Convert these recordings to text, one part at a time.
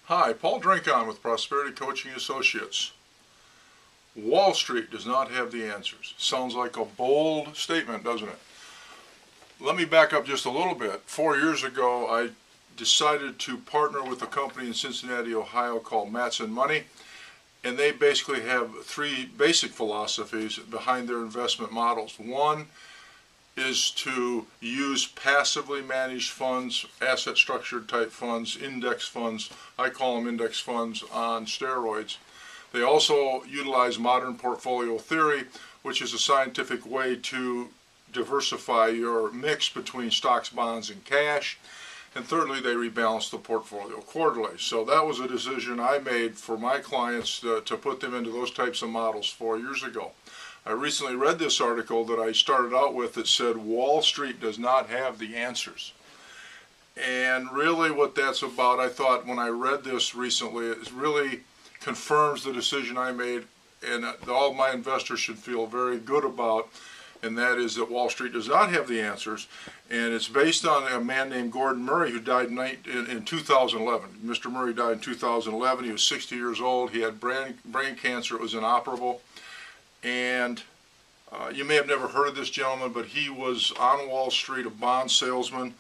Hi, Paul Drinkon with Prosperity Coaching Associates. Wall Street does not have the answers. Sounds like a bold statement, doesn't it? Let me back up just a little bit. 4 years ago, I decided to partner with a company in Cincinnati, Ohio called Matson Money, and they basically have three basic philosophies behind their investment models. One is to use passively managed funds, asset structured type funds, index funds. I call them index funds on steroids. They also utilize modern portfolio theory, which is a scientific way to diversify your mix between stocks, bonds, and cash. And thirdly, they rebalance the portfolio quarterly. So that was a decision I made for my clients to put them into those types of models 4 years ago. I recently read this article that I started out with that said Wall Street does not have the answers. And really what that's about, I thought when I read this recently, it really confirms the decision I made and all my investors should feel very good about, and that is that Wall Street does not have the answers. And it's based on a man named Gordon Murray who died in 2011. Mr. Murray died in 2011. He was 60 years old. He had brain cancer. It was inoperable. And you may have never heard of this gentleman, but he was on Wall Street, a bond salesman.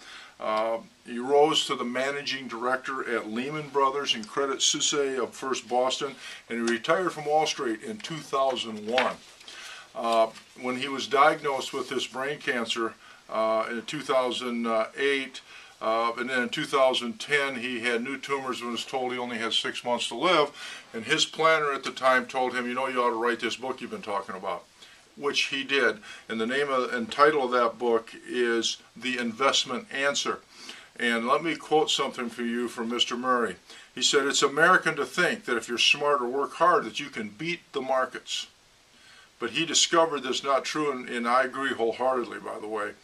He rose to the managing director at Lehman Brothers and Credit Suisse of First Boston, and he retired from Wall Street in 2001. When he was diagnosed with this brain cancer in 2008, and then in 2010 he had new tumors and was told he only had 6 months to live, and his planner at the time told him, you know, you ought to write this book you've been talking about, which he did. And the name and title of that book is The Investment Answer. And let me quote something for you from Mr. Murray. He said, "It's American to think that if you're smart or work hard that you can beat the markets." But he discovered that's not true, and I agree wholeheartedly, by the way.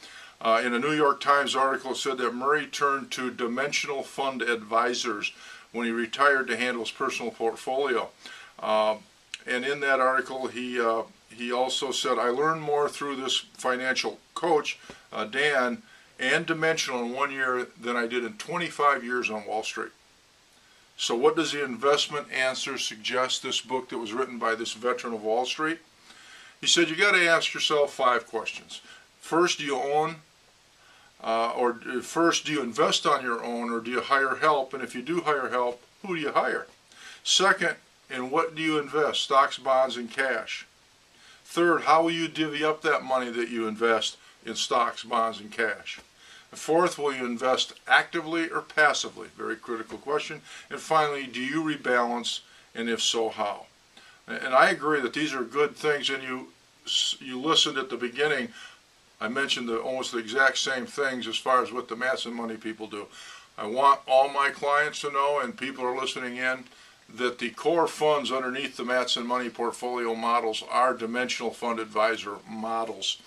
In a New York Times article, it said that Murray turned to dimensional fund advisors when he retired to handle his personal portfolio. And in that article, he also said, "I learned more through this financial coach, Dan, and Dimensional in 1 year than I did in 25 years on Wall Street." So what does The Investment Answer suggest, this book that was written by this veteran of Wall Street? He said you got to ask yourself 5 questions. First, do you own, first, do you invest on your own, or do you hire help? And if you do hire help, who do you hire? Second, in what do you invest? Stocks, bonds, and cash. Third, how will you divvy up that money that you invest in stocks, bonds, and cash? And fourth, will you invest actively or passively? Very critical question. And finally, do you rebalance, and if so, how? And I agree that these are good things, and you listened at the beginning, I mentioned almost the exact same things as far as what the Matson Money people do. I want all my clients to know, and people are listening in, that the core funds underneath the Matson Money portfolio models are dimensional fund advisor models.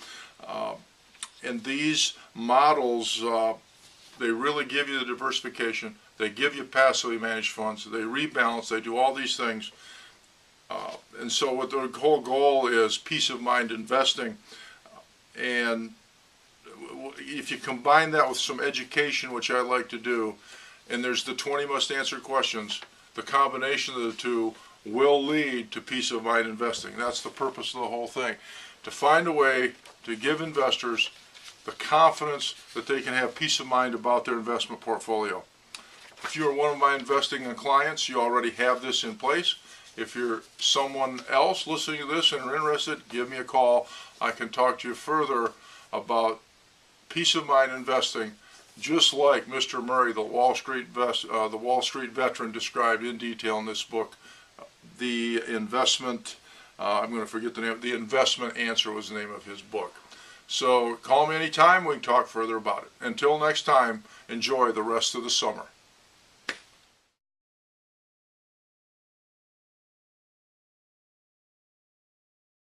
And these models, they really give you the diversification. They give you passively managed funds. They rebalance. They do all these things. And so what the whole goal is peace of mind investing. And if you combine that with some education, which I like to do, and there's the 20 must answer questions, the combination of the two will lead to peace of mind investing. That's the purpose of the whole thing, to find a way to give investors the confidence that they can have peace of mind about their investment portfolio. If you're one of my investing clients, you already have this in place. If you're someone else listening to this and are interested, give me a call. I can talk to you further about peace of mind investing, just like Mr. Murray, the Wall Street veteran, described in detail in this book. The investment, I'm going to forget the name. The Investment Answer was the name of his book. So call me anytime. We can talk further about it. Until next time, enjoy the rest of the summer.